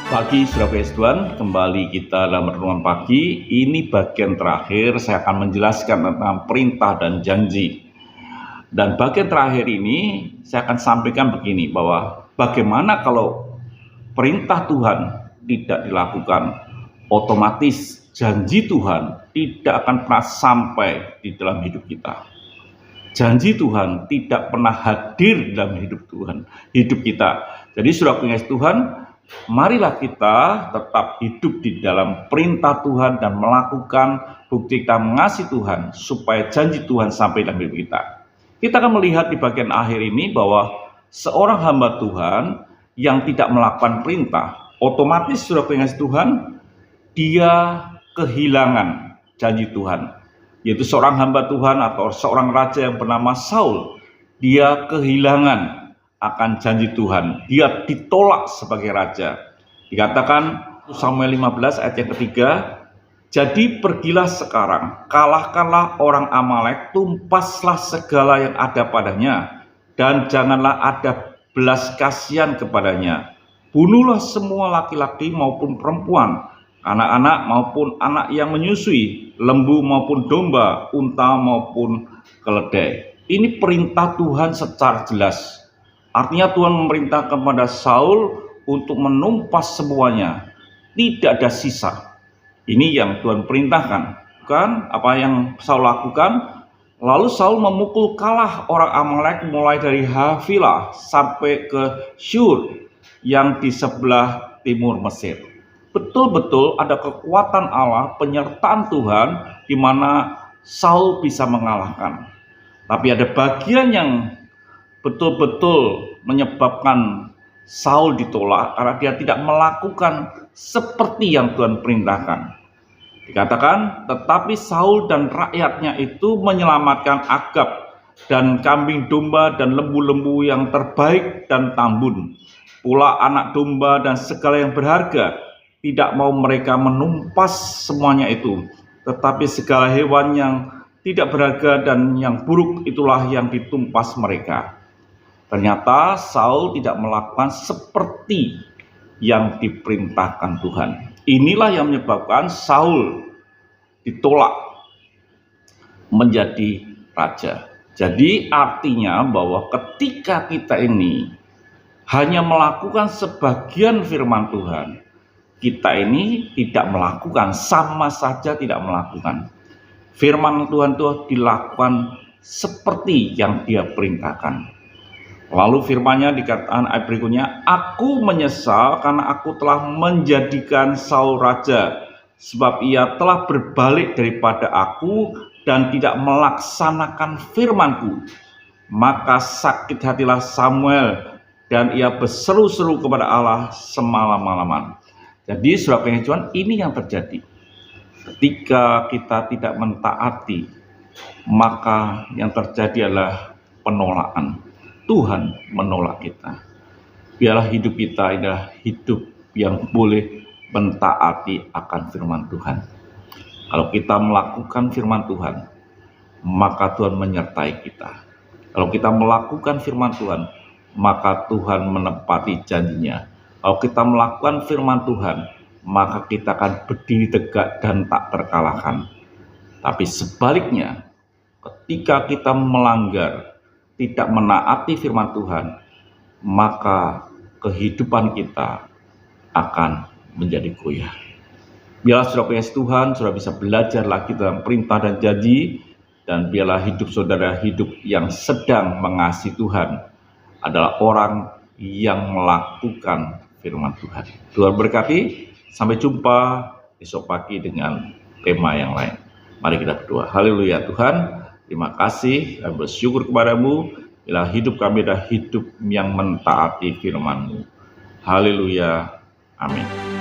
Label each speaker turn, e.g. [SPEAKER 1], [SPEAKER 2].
[SPEAKER 1] Pagi Saudara Tuhan, kembali kita dalam renungan pagi. Ini bagian terakhir saya akan menjelaskan tentang perintah dan janji. Dan bagian terakhir ini saya akan sampaikan begini, bahwa bagaimana kalau perintah Tuhan tidak dilakukan, otomatis janji Tuhan tidak akan pernah sampai di dalam hidup kita. Janji Tuhan tidak pernah hadir dalam hidup kita. Jadi Saudara pengasih Tuhan, marilah kita tetap hidup di dalam perintah Tuhan dan melakukan bukti kita mengasihi Tuhan supaya janji Tuhan sampai dalam hidup kita. Kita akan melihat di bagian akhir ini bahwa seorang hamba Tuhan yang tidak melakukan perintah, otomatis sudah pengasih Tuhan, dia kehilangan janji Tuhan. Yaitu seorang hamba Tuhan atau seorang raja yang bernama Saul, dia kehilangan akan janji Tuhan. Dia ditolak sebagai raja. Dikatakan Samuel 15 ayat yang ketiga, jadi pergilah sekarang, kalahkanlah orang Amalek, tumpaslah segala yang ada padanya, dan janganlah ada belas kasihan kepadanya. Bunuhlah semua laki-laki maupun perempuan, anak-anak maupun anak yang menyusui, lembu maupun domba, unta maupun keledai. Ini perintah Tuhan secara jelas. Artinya Tuhan memerintah kepada Saul untuk menumpas semuanya, tidak ada sisa. Ini yang Tuhan perintahkan, bukan apa yang Saul lakukan. Lalu Saul memukul kalah orang Amalek mulai dari Havilah sampai ke Shur yang di sebelah timur Mesir. Betul-betul ada kekuatan Allah, penyertaan Tuhan di mana Saul bisa mengalahkan. Tapi ada bagian yang betul-betul menyebabkan Saul ditolak karena dia tidak melakukan seperti yang Tuhan perintahkan. Dikatakan, tetapi Saul dan rakyatnya itu menyelamatkan Agab dan kambing domba dan lembu-lembu yang terbaik dan tambun, pula anak domba dan segala yang berharga. Tidak mau mereka menumpas semuanya itu, tetapi segala hewan yang tidak berharga dan yang buruk itulah yang ditumpas mereka. Ternyata Saul tidak melakukan seperti yang diperintahkan Tuhan. Inilah yang menyebabkan Saul ditolak menjadi raja. Jadi artinya bahwa ketika kita ini hanya melakukan sebagian firman Tuhan, kita ini tidak melakukan, sama saja tidak melakukan. Firman Tuhan itu dilakukan seperti yang dia perintahkan. Lalu firman-Nya dikatakan ayat berikutnya, aku menyesal karena aku telah menjadikan Saul raja, sebab ia telah berbalik daripada aku dan tidak melaksanakan firman-Ku. Maka sakit hatilah Samuel dan ia berseru-seru kepada Allah semalam-malaman. Jadi saudara pengasih Tuhan, ini yang terjadi. Ketika kita tidak mentaati, maka yang terjadi adalah penolakan. Tuhan menolak kita. Biarlah hidup kita adalah hidup yang boleh mentaati akan firman Tuhan. Kalau kita melakukan firman Tuhan, maka Tuhan menyertai kita. Kalau kita melakukan firman Tuhan, maka Tuhan menepati janjinya. Kalau kita melakukan firman Tuhan, maka kita akan berdiri tegak dan tak terkalahkan. Tapi sebaliknya, ketika kita melanggar, tidak menaati firman Tuhan, maka kehidupan kita akan menjadi goyah. Biarlah saudara pengasih Tuhan, saudara bisa belajar lagi dalam perintah dan janji, dan biarlah hidup saudara hidup yang sedang mengasihi Tuhan adalah orang yang melakukan firman Tuhan. Tuhan berkati, sampai jumpa besok pagi dengan tema yang lain. Mari kita berdoa. Haleluya Tuhan, terima kasih dan bersyukur kepadamu bila hidup kami adalah hidup yang mentaati firman-Mu. Haleluya. Amin.